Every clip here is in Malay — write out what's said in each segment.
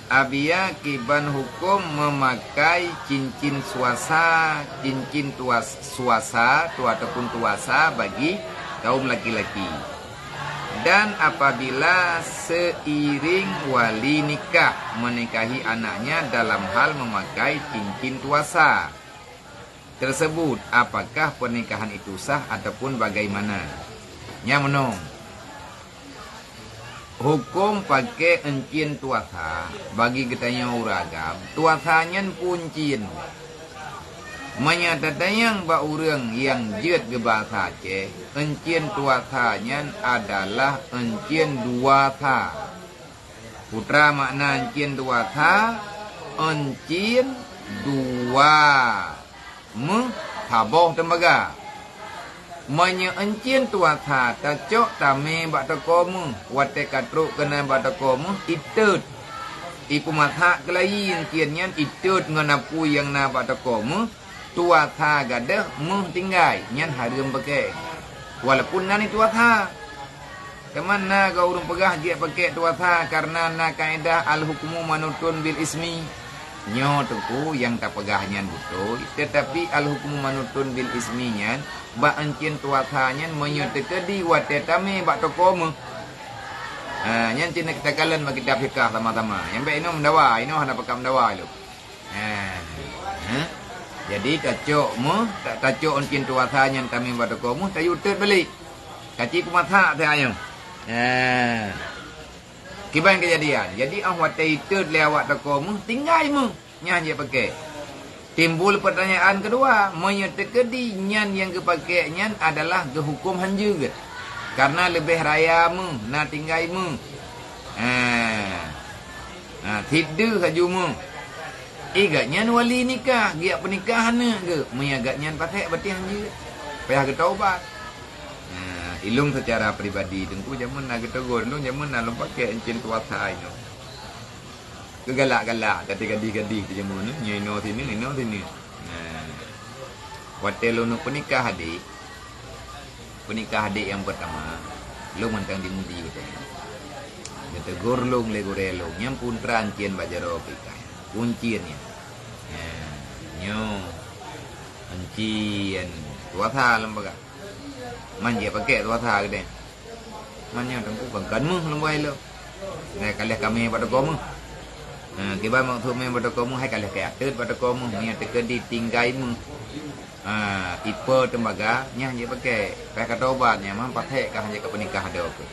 Abia kiban hukum memakai cincin suasa, cincin suasa ataupun tuasa bagi kaum laki-laki. Dan apabila seiring wali nikah menikahi anaknya dalam hal memakai cincin tuasa tersebut, apakah pernikahan itu sah ataupun bagaimana? Yang menong hukum pakai encin tuasa bagi kitanya uragam tuasanya puncin menyatakan ba urang yang jet ke bahasa Aceh encin tuasanya adalah encin dua tha putra makna encin dua tha encin dua taboh tembaga manya encin tuasa tacok tame bak takomu wate katruk kena bak takomu itut ipu matha kelai enciannya itut nganapu yang na bak takomu tuasa gadah mu tinggai nyan harum pakai walaupun nani tuasa kemana kau urung pegah dia pakai tuasa karena na kaedah al hukmu manutun bil ismi nyo tuku yang tak pegahnya betul tetapi al hukmu manutun bil isminya ba encin tuasanya menyutekedi watetame bak tokomu nyan tin kita kalen bagi kita fikah sama-sama yang baik ino mendawa ino hana pakam mendawa lu jadi kacok mu tak kacok encin tuasanya tame bak tokomu tayutet balik kaci kumatha teh ayo kiban kejadian jadi awak itu lewat tokomu tinggal mu nyan dia pakai timbul pertanyaan kedua menyetekedi nyan yang kepakai nyan adalah ke hukum hanjur karena lebih raya mu na tinggal mu tidur saja mu igat nyan wali nikah giat pernikahan ke menyagat nyan pakai berarti hanjur payah ke taubat ilung secara pribadi tengku jamun nak tegur lu jamun nak pakai encin tuasa ino kegalak-galak kata gadi-gadi ke jamun ni ino sini watel lu pernikah adik yang pertama lu mentang dimudi kata dia tegur lu legore lu nyam pun trancien bajaro pikai kunciannya nyo encin tuasa lembaga manja pakai tuasa gede manja tengku bangkan mu lembai lo ngai kalih kami pada komu kiba maksud me pada komu hai kalih kaya tet pada komu nya tekedi tinggai mu ipe tembaga nya je pakai kata obatnya mah patek kah je ke pernikah ada oke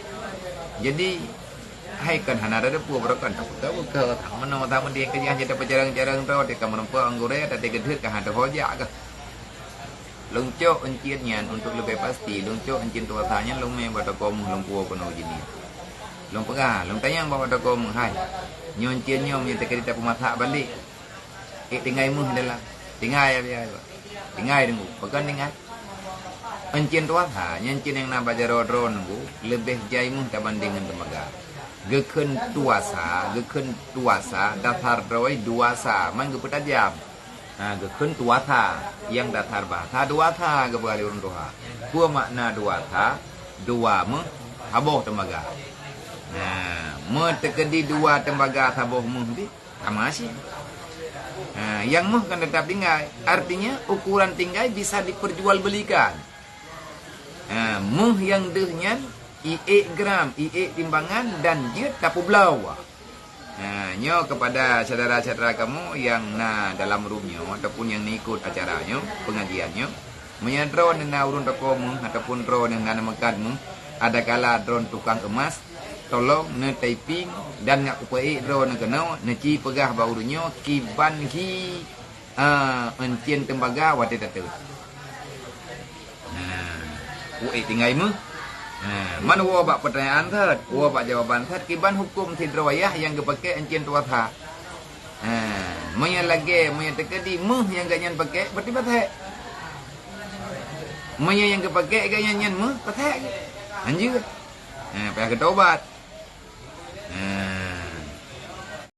jadi hai kan hana ada pu berakan tak tahu ke mana tamu dia kerja je dapat jarang-jarang tahu dia kamar nampak anggure ada gedhet kah ada hoja ke lungcok enciannya untuk lebih pasti lungcok encin tuasanya lung me bata komu lung puo penuh jini lung pegah lung tanya bawa bata komu hai nyo encin nyo me tekedi tak pemasak balik tinggai mu adalah tinggai ya tinggai dengu pegan tinggai encin tuasa encin yang na bajaro dron bu lebih jai mu ta bandingan temaga geken tuasa datar roi duasa man ge petajam geken tuasa yang datar bahasa duasa ke bali urun doha ku makna duasa dua me haboh tembaga me tekedi dua tembaga haboh mu di tamasi yang mah kan tetap tinggal artinya ukuran tinggal bisa diperjualbelikan muh yang dehnya gram timbangan dan dia tapu belau nyo kepada saudara-saudara kamu yang dalam rumnya ataupun yang ikut acaranya pengajiannya menyadron na urun tokomu ataupun drone yang namakanmu ada kala drone tukang emas tolong ne typing dan ngak upai drone kena neci pegah baurunyo kiban hi encien tembaga wate tatu tinggai mu mana wabak pertanyaan thad, wabak jawaban thad kiban hukum sidrawayah yang dipakai encin tuasa. Manya lagi, manya tekedi muh yang ganyan pakai berarti pakai. Manya yang dipakai ganyan muh pakai. Anjir. Payah ketobat.